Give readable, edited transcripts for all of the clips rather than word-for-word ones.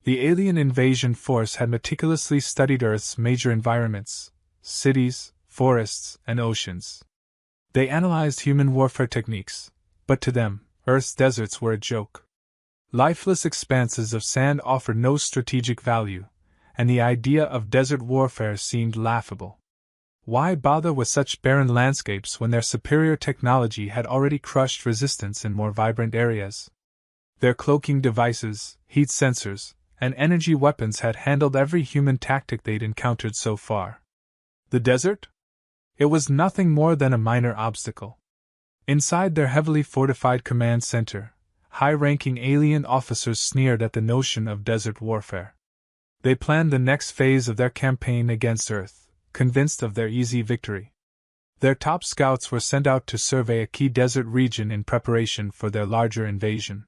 The alien invasion force had meticulously studied Earth's major environments: cities, forests, and oceans. They analyzed human warfare techniques, but to them, Earth's deserts were a joke. Lifeless expanses of sand offered no strategic value, and the idea of desert warfare seemed laughable. Why bother with such barren landscapes when their superior technology had already crushed resistance in more vibrant areas? Their cloaking devices, heat sensors, and energy weapons had handled every human tactic they'd encountered so far. The desert? It was nothing more than a minor obstacle. Inside their heavily fortified command center, high-ranking alien officers sneered at the notion of desert warfare. They planned the next phase of their campaign against Earth, convinced of their easy victory. Their top scouts were sent out to survey a key desert region in preparation for their larger invasion.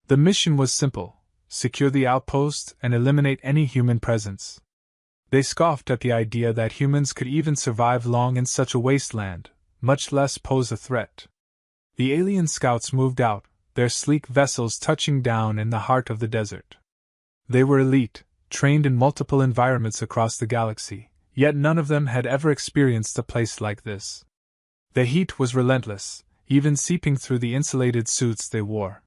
The mission was simple: secure the outpost and eliminate any human presence. They scoffed at the idea that humans could even survive long in such a wasteland, much less pose a threat. The alien scouts moved out, their sleek vessels touching down in the heart of the desert. They were elite, trained in multiple environments across the galaxy, yet none of them had ever experienced a place like this. The heat was relentless, even seeping through the insulated suits they wore.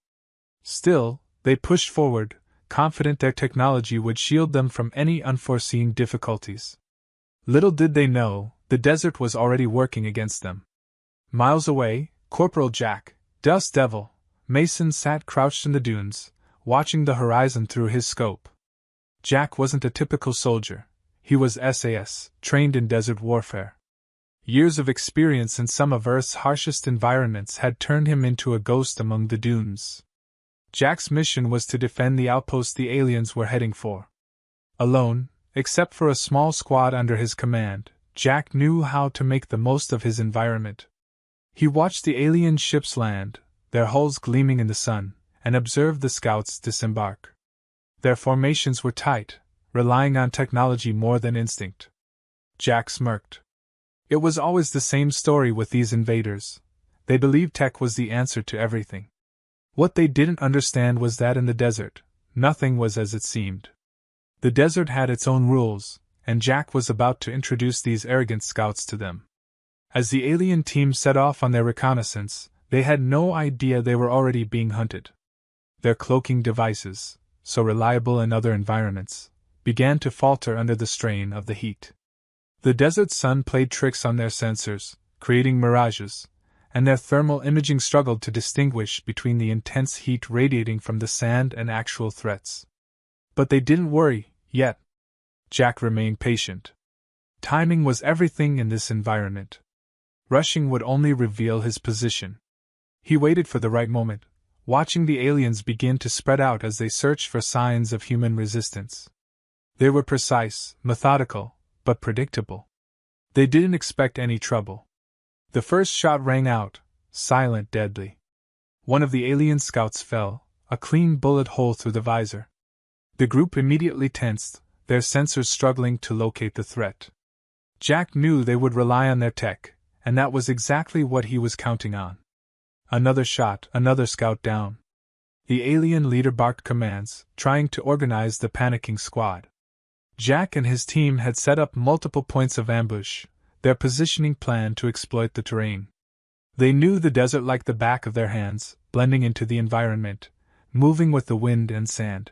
Still, they pushed forward, confident their technology would shield them from any unforeseen difficulties. Little did they know, the desert was already working against them. Miles away, Corporal Jack, Dust Devil, Mason sat crouched in the dunes, watching the horizon through his scope. Jack wasn't a typical soldier. He was SAS, trained in desert warfare. Years of experience in some of Earth's harshest environments had turned him into a ghost among the dunes. Jack's mission was to defend the outpost the aliens were heading for. Alone, except for a small squad under his command, Jack knew how to make the most of his environment. He watched the alien ships land, their hulls gleaming in the sun, and observed the scouts disembark. Their formations were tight, relying on technology more than instinct. Jack smirked. It was always the same story with these invaders. They believed tech was the answer to everything. What they didn't understand was that in the desert, nothing was as it seemed. The desert had its own rules, and Jack was about to introduce these arrogant scouts to them. As the alien team set off on their reconnaissance, they had no idea they were already being hunted. Their cloaking devices, so reliable in other environments, began to falter under the strain of the heat. The desert sun played tricks on their sensors, creating mirages, and their thermal imaging struggled to distinguish between the intense heat radiating from the sand and actual threats. But they didn't worry, yet. Jack remained patient. Timing was everything in this environment. Rushing would only reveal his position. He waited for the right moment, watching the aliens begin to spread out as they searched for signs of human resistance. They were precise, methodical, but predictable. They didn't expect any trouble. The first shot rang out, silent, deadly. One of the alien scouts fell, a clean bullet hole through the visor. The group immediately tensed, their sensors struggling to locate the threat. Jack knew they would rely on their tech, and that was exactly what he was counting on. Another shot, another scout down. The alien leader barked commands, trying to organize the panicking squad. Jack and his team had set up multiple points of ambush, their positioning plan to exploit the terrain. They knew the desert like the back of their hands, blending into the environment, moving with the wind and sand.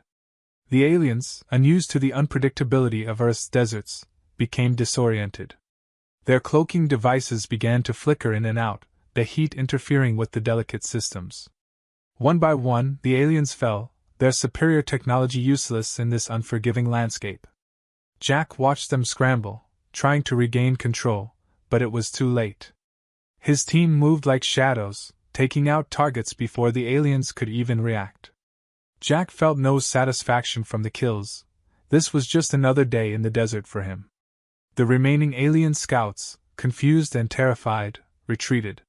The aliens, unused to the unpredictability of Earth's deserts, became disoriented. Their cloaking devices began to flicker in and out, the heat interfering with the delicate systems. One by one, the aliens fell, their superior technology useless in this unforgiving landscape. Jack watched them scramble, trying to regain control, but it was too late. His team moved like shadows, taking out targets before the aliens could even react. Jack felt no satisfaction from the kills. This was just another day in the desert for him. The remaining alien scouts, confused and terrified, retreated.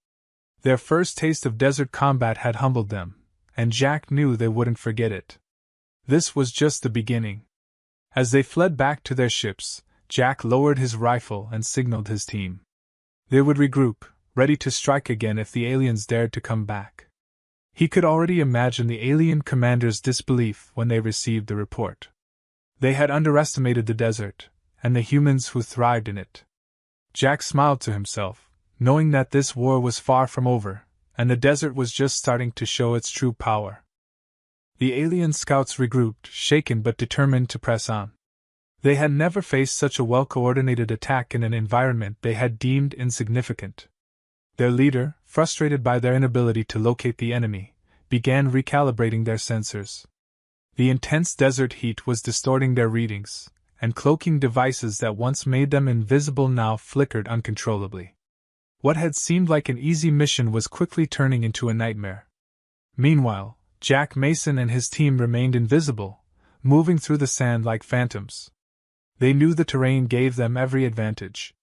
Their first taste of desert combat had humbled them, and Jack knew they wouldn't forget it. This was just the beginning. As they fled back to their ships, Jack lowered his rifle and signaled his team. They would regroup, ready to strike again if the aliens dared to come back. He could already imagine the alien commander's disbelief when they received the report. They had underestimated the desert, and the humans who thrived in it. Jack smiled to himself, knowing that this war was far from over, and the desert was just starting to show its true power. The alien scouts regrouped, shaken but determined to press on. They had never faced such a well-coordinated attack in an environment they had deemed insignificant. Their leader, frustrated by their inability to locate the enemy, began recalibrating their sensors. The intense desert heat was distorting their readings, and cloaking devices that once made them invisible now flickered uncontrollably. What had seemed like an easy mission was quickly turning into a nightmare. Meanwhile, Jack Mason and his team remained invisible, moving through the sand like phantoms. They knew the terrain gave them every advantage.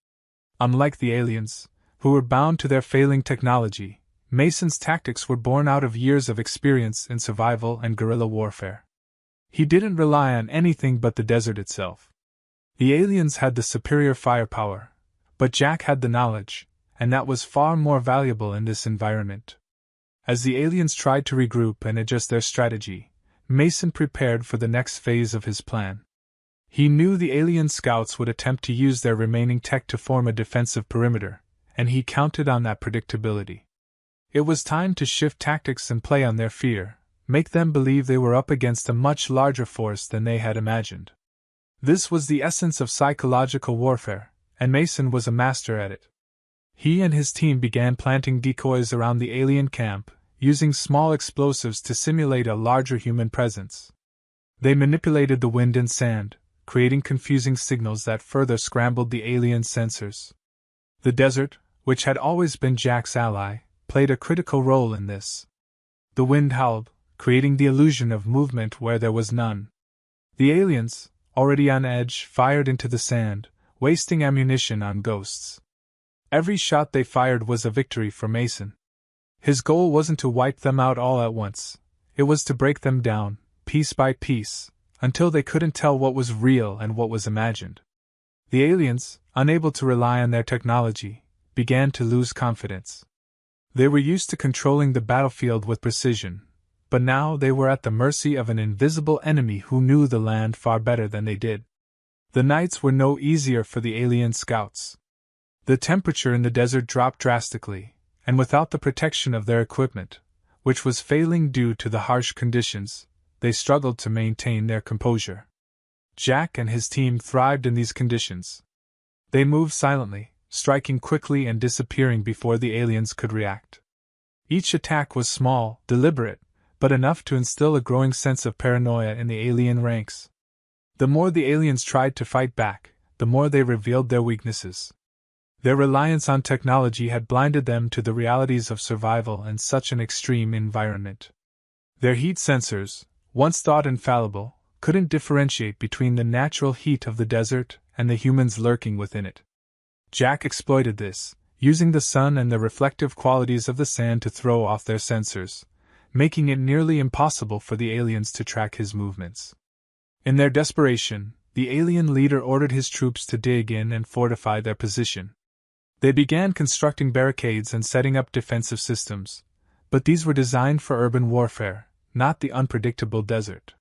Unlike the aliens, who were bound to their failing technology, Mason's tactics were born out of years of experience in survival and guerrilla warfare. He didn't rely on anything but the desert itself. The aliens had the superior firepower, but Jack had the knowledge, and that was far more valuable in this environment. As the aliens tried to regroup and adjust their strategy, Mason prepared for the next phase of his plan. He knew the alien scouts would attempt to use their remaining tech to form a defensive perimeter, and he counted on that predictability. It was time to shift tactics and play on their fear, make them believe they were up against a much larger force than they had imagined. This was the essence of psychological warfare, and Mason was a master at it. He and his team began planting decoys around the alien camp, using small explosives to simulate a larger human presence. They manipulated the wind and sand, creating confusing signals that further scrambled the alien sensors. The desert, which had always been Jack's ally, played a critical role in this. The wind howled, creating the illusion of movement where there was none. The aliens, already on edge, fired into the sand, wasting ammunition on ghosts. Every shot they fired was a victory for Mason. His goal wasn't to wipe them out all at once, it was to break them down, piece by piece, until they couldn't tell what was real and what was imagined. The aliens, unable to rely on their technology, began to lose confidence. They were used to controlling the battlefield with precision, but now they were at the mercy of an invisible enemy who knew the land far better than they did. The nights were no easier for the alien scouts. The temperature in the desert dropped drastically, and without the protection of their equipment, which was failing due to the harsh conditions, they struggled to maintain their composure. Jack and his team thrived in these conditions. They moved silently, striking quickly and disappearing before the aliens could react. Each attack was small, deliberate, but enough to instill a growing sense of paranoia in the alien ranks. The more the aliens tried to fight back, the more they revealed their weaknesses. Their reliance on technology had blinded them to the realities of survival in such an extreme environment. Their heat sensors, once thought infallible, couldn't differentiate between the natural heat of the desert and the humans lurking within it. Jack exploited this, using the sun and the reflective qualities of the sand to throw off their sensors, making it nearly impossible for the aliens to track his movements. In their desperation, the alien leader ordered his troops to dig in and fortify their position. They began constructing barricades and setting up defensive systems, but these were designed for urban warfare, not the unpredictable desert.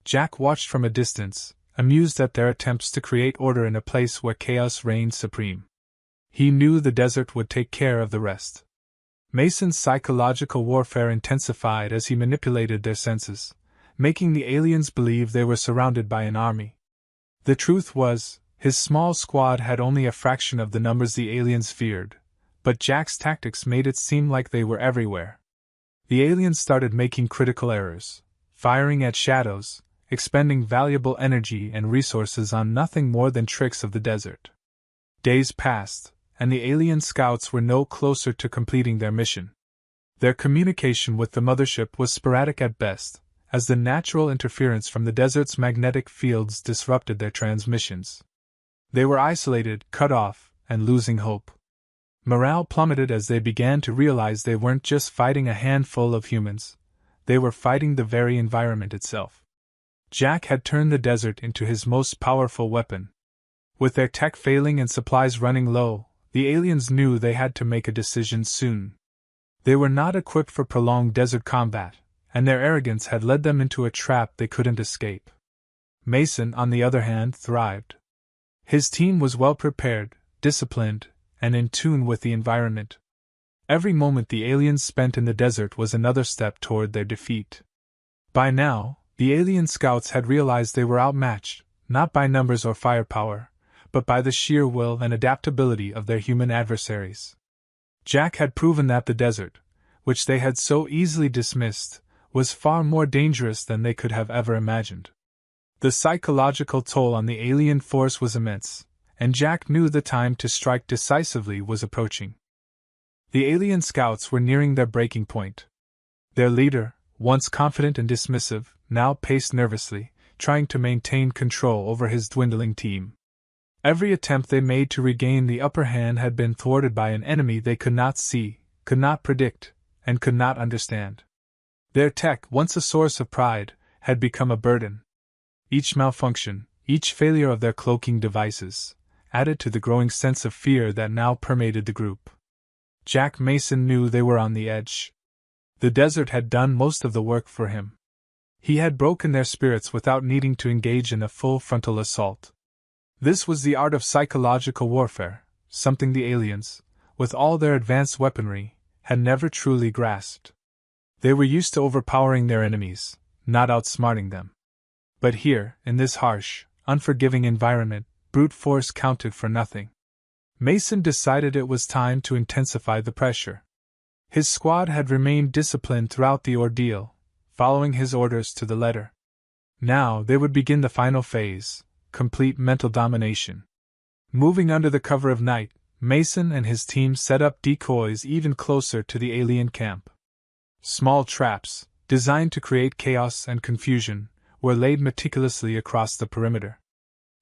Jack watched from a distance, amused at their attempts to create order in a place where chaos reigned supreme. He knew the desert would take care of the rest. Mason's psychological warfare intensified as he manipulated their senses, making the aliens believe they were surrounded by an army. The truth was, his small squad had only a fraction of the numbers the aliens feared, but Jack's tactics made it seem like they were everywhere. The aliens started making critical errors, firing at shadows, expending valuable energy and resources on nothing more than tricks of the desert. Days passed, and the alien scouts were no closer to completing their mission. Their communication with the mothership was sporadic at best, as the natural interference from the desert's magnetic fields disrupted their transmissions. They were isolated, cut off, and losing hope. Morale plummeted as they began to realize they weren't just fighting a handful of humans, they were fighting the very environment itself. Jack had turned the desert into his most powerful weapon. With their tech failing and supplies running low, the aliens knew they had to make a decision soon. They were not equipped for prolonged desert combat, and their arrogance had led them into a trap they couldn't escape. Mason, on the other hand, thrived. His team was well prepared, disciplined, and in tune with the environment. Every moment the aliens spent in the desert was another step toward their defeat. By now, the alien scouts had realized they were outmatched, not by numbers or firepower, but by the sheer will and adaptability of their human adversaries. Jack had proven that the desert, which they had so easily dismissed, was far more dangerous than they could have ever imagined. The psychological toll on the alien force was immense, and Jack knew the time to strike decisively was approaching. The alien scouts were nearing their breaking point. Their leader, once confident and dismissive, now paced nervously, trying to maintain control over his dwindling team. Every attempt they made to regain the upper hand had been thwarted by an enemy they could not see, could not predict, and could not understand. Their tech, once a source of pride, had become a burden. Each malfunction, each failure of their cloaking devices, added to the growing sense of fear that now permeated the group. Jack Mason knew they were on the edge. The desert had done most of the work for him. He had broken their spirits without needing to engage in a full frontal assault. This was the art of psychological warfare, something the aliens, with all their advanced weaponry, had never truly grasped. They were used to overpowering their enemies, not outsmarting them. But here, in this harsh, unforgiving environment, brute force counted for nothing. Mason decided it was time to intensify the pressure. His squad had remained disciplined throughout the ordeal, following his orders to the letter. Now they would begin the final phase, complete mental domination. Moving under the cover of night, Mason and his team set up decoys even closer to the alien camp. Small traps, designed to create chaos and confusion, were laid meticulously across the perimeter.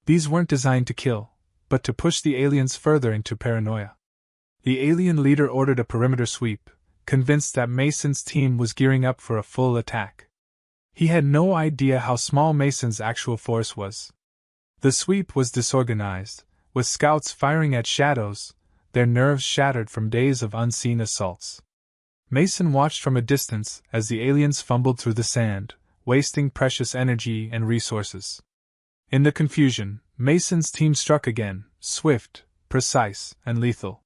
These weren't designed to kill, but to push the aliens further into paranoia. The alien leader ordered a perimeter sweep, convinced that Mason's team was gearing up for a full attack. He had no idea how small Mason's actual force was. The sweep was disorganized, with scouts firing at shadows, their nerves shattered from days of unseen assaults. Mason watched from a distance as the aliens fumbled through the sand, wasting precious energy and resources. In the confusion, Mason's team struck again, swift, precise, and lethal.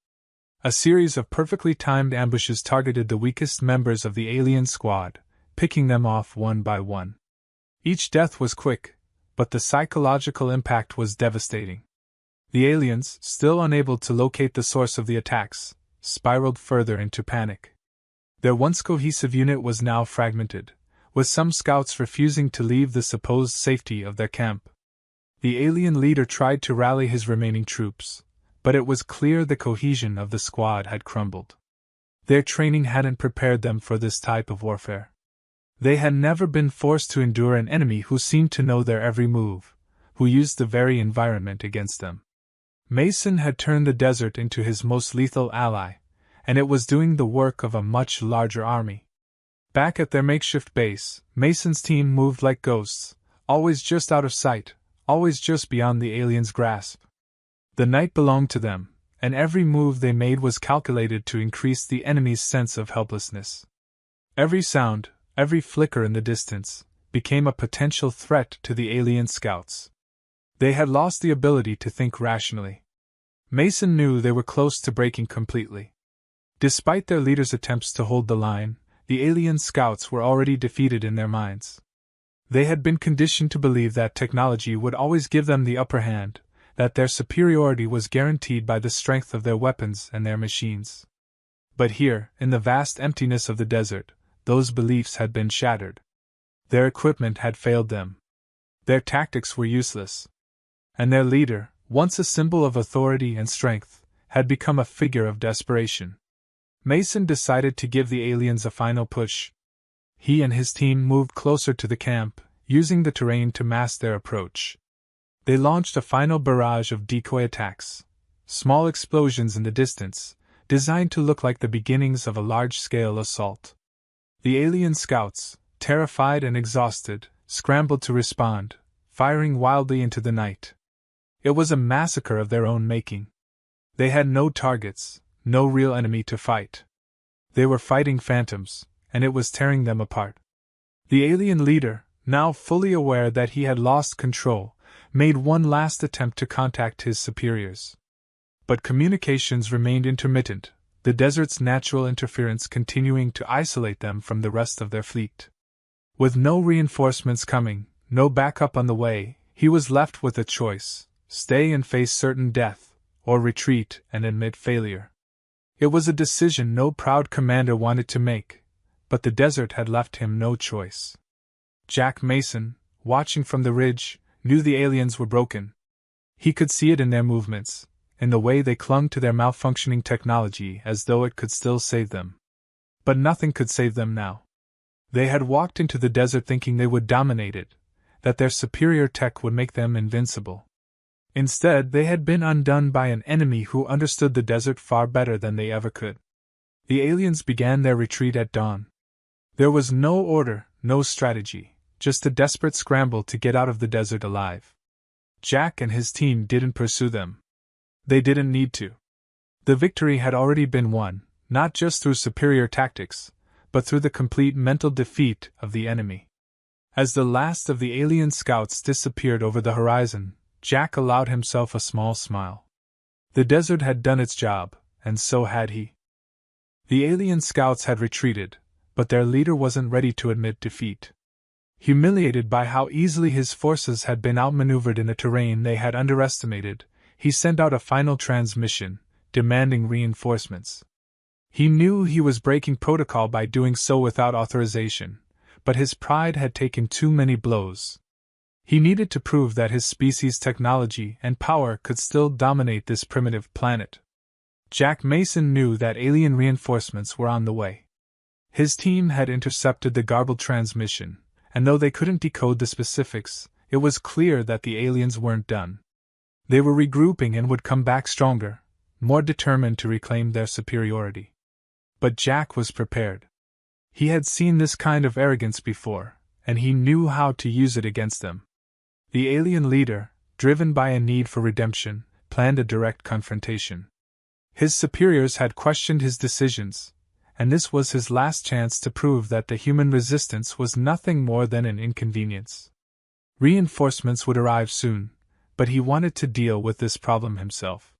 A series of perfectly timed ambushes targeted the weakest members of the alien squad, picking them off one by one. Each death was quick, but the psychological impact was devastating. The aliens, still unable to locate the source of the attacks, spiraled further into panic. Their once cohesive unit was now fragmented, with some scouts refusing to leave the supposed safety of their camp. The alien leader tried to rally his remaining troops, but it was clear the cohesion of the squad had crumbled. Their training hadn't prepared them for this type of warfare. They had never been forced to endure an enemy who seemed to know their every move, who used the very environment against them. Mason had turned the desert into his most lethal ally, and it was doing the work of a much larger army. Back at their makeshift base, Mason's team moved like ghosts, always just out of sight, always just beyond the aliens' grasp. The night belonged to them, and every move they made was calculated to increase the enemy's sense of helplessness. Every sound, every flicker in the distance, became a potential threat to the alien scouts. They had lost the ability to think rationally. Mason knew they were close to breaking completely. Despite their leader's attempts to hold the line, the alien scouts were already defeated in their minds. They had been conditioned to believe that technology would always give them the upper hand, that their superiority was guaranteed by the strength of their weapons and their machines. But here, in the vast emptiness of the desert, those beliefs had been shattered. Their equipment had failed them. Their tactics were useless. And their leader, once a symbol of authority and strength, had become a figure of desperation. Mason decided to give the aliens a final push. He and his team moved closer to the camp, using the terrain to mask their approach. They launched a final barrage of decoy attacks, small explosions in the distance, designed to look like the beginnings of a large-scale assault. The alien scouts, terrified and exhausted, scrambled to respond, firing wildly into the night. It was a massacre of their own making. They had no targets, no real enemy to fight. They were fighting phantoms, and it was tearing them apart. The alien leader, now fully aware that he had lost control, made one last attempt to contact his superiors. But communications remained intermittent, the desert's natural interference continuing to isolate them from the rest of their fleet. With no reinforcements coming, no backup on the way, he was left with a choice: stay and face certain death, or retreat and admit failure. It was a decision no proud commander wanted to make, but the desert had left him no choice. Jack Mason, watching from the ridge, knew the aliens were broken. He could see it in their movements, in the way they clung to their malfunctioning technology as though it could still save them. But nothing could save them now. They had walked into the desert thinking they would dominate it, that their superior tech would make them invincible. Instead, they had been undone by an enemy who understood the desert far better than they ever could. The aliens began their retreat at dawn. There was no order, no strategy, just a desperate scramble to get out of the desert alive. Jack and his team didn't pursue them. They didn't need to. The victory had already been won, not just through superior tactics, but through the complete mental defeat of the enemy. As the last of the alien scouts disappeared over the horizon, Jack allowed himself a small smile. The desert had done its job, and so had he. The alien scouts had retreated, but their leader wasn't ready to admit defeat. Humiliated by how easily his forces had been outmaneuvered in a terrain they had underestimated, he sent out a final transmission, demanding reinforcements. He knew he was breaking protocol by doing so without authorization, but his pride had taken too many blows. He needed to prove that his species' technology and power could still dominate this primitive planet. Jack Mason knew that alien reinforcements were on the way. His team had intercepted the garbled transmission, and though they couldn't decode the specifics, it was clear that the aliens weren't done. They were regrouping and would come back stronger, more determined to reclaim their superiority. But Jack was prepared. He had seen this kind of arrogance before, and he knew how to use it against them. The alien leader, driven by a need for redemption, planned a direct confrontation. His superiors had questioned his decisions, and this was his last chance to prove that the human resistance was nothing more than an inconvenience. Reinforcements would arrive soon, but he wanted to deal with this problem himself.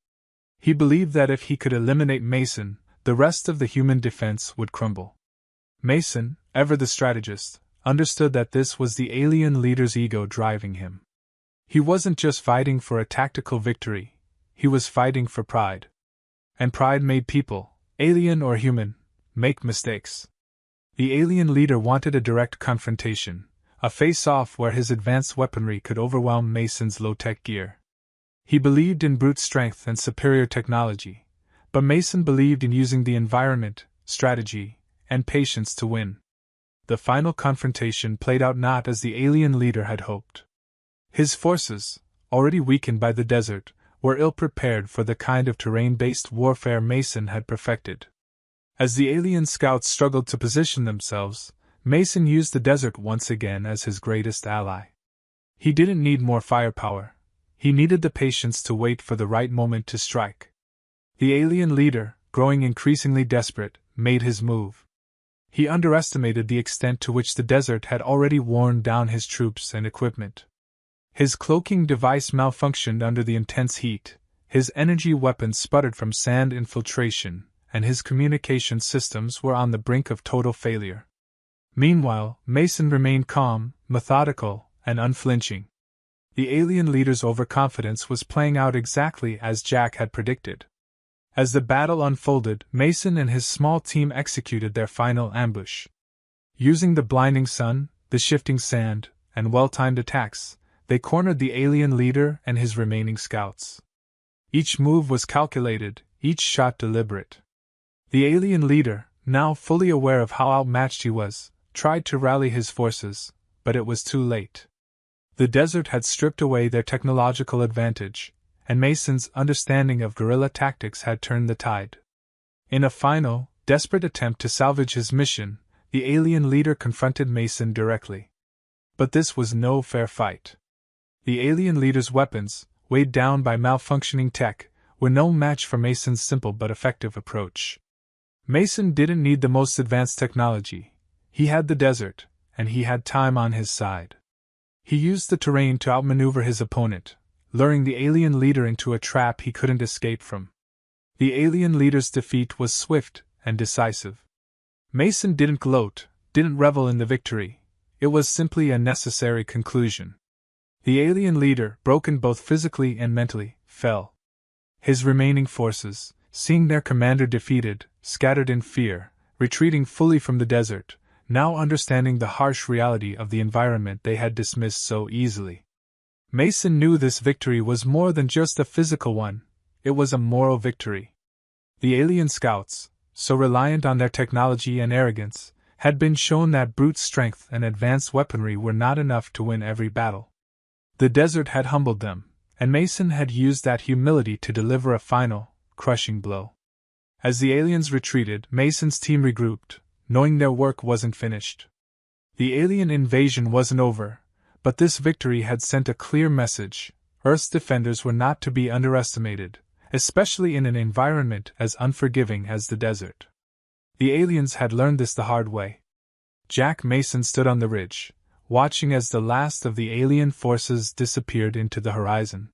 He believed that if he could eliminate Mason, the rest of the human defense would crumble. Mason, ever the strategist, understood that this was the alien leader's ego driving him. He wasn't just fighting for a tactical victory, he was fighting for pride. And pride made people, alien or human, make mistakes. The alien leader wanted a direct confrontation, a face-off where his advanced weaponry could overwhelm Mason's low-tech gear. He believed in brute strength and superior technology, but Mason believed in using the environment, strategy, and patience to win. The final confrontation played out not as the alien leader had hoped. His forces, already weakened by the desert, were ill-prepared for the kind of terrain-based warfare Mason had perfected. As the alien scouts struggled to position themselves, Mason used the desert once again as his greatest ally. He didn't need more firepower. He needed the patience to wait for the right moment to strike. The alien leader, growing increasingly desperate, made his move. He underestimated the extent to which the desert had already worn down his troops and equipment. His cloaking device malfunctioned under the intense heat, his energy weapons sputtered from sand infiltration, and his communication systems were on the brink of total failure. Meanwhile, Mason remained calm, methodical, and unflinching. The alien leader's overconfidence was playing out exactly as Jack had predicted. As the battle unfolded, Mason and his small team executed their final ambush. Using the blinding sun, the shifting sand, and well-timed attacks, they cornered the alien leader and his remaining scouts. Each move was calculated, each shot deliberate. The alien leader, now fully aware of how outmatched he was, tried to rally his forces, but it was too late. The desert had stripped away their technological advantage, and Mason's understanding of guerrilla tactics had turned the tide. In a final, desperate attempt to salvage his mission, the alien leader confronted Mason directly. But this was no fair fight. The alien leader's weapons, weighed down by malfunctioning tech, were no match for Mason's simple but effective approach. Mason didn't need the most advanced technology. He had the desert, and he had time on his side. He used the terrain to outmaneuver his opponent, luring the alien leader into a trap he couldn't escape from. The alien leader's defeat was swift and decisive. Mason didn't gloat, didn't revel in the victory. It was simply a necessary conclusion. The alien leader, broken both physically and mentally, fell. His remaining forces, seeing their commander defeated, scattered in fear, retreating fully from the desert, now understanding the harsh reality of the environment they had dismissed so easily. Mason knew this victory was more than just a physical one, it was a moral victory. The alien scouts, so reliant on their technology and arrogance, had been shown that brute strength and advanced weaponry were not enough to win every battle. The desert had humbled them, and Mason had used that humility to deliver a final, crushing blow. As the aliens retreated, Mason's team regrouped, knowing their work wasn't finished. The alien invasion wasn't over, but this victory had sent a clear message: Earth's defenders were not to be underestimated, especially in an environment as unforgiving as the desert. The aliens had learned this the hard way. Jack Mason stood on the ridge, watching as the last of the alien forces disappeared into the horizon.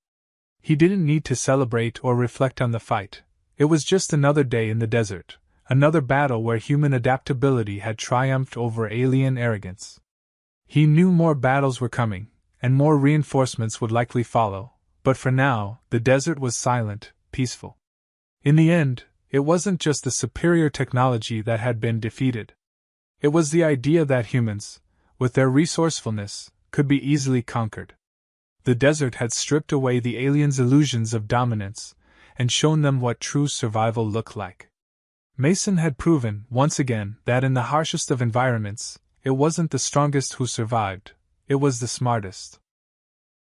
He didn't need to celebrate or reflect on the fight. It was just another day in the desert, another battle where human adaptability had triumphed over alien arrogance. He knew more battles were coming, and more reinforcements would likely follow, but for now, the desert was silent, peaceful. In the end, it wasn't just the superior technology that had been defeated. It was the idea that humans, with their resourcefulness, could be easily conquered. The desert had stripped away the aliens' illusions of dominance, and shown them what true survival looked like. Mason had proven, once again, that in the harshest of environments, it wasn't the strongest who survived, it was the smartest.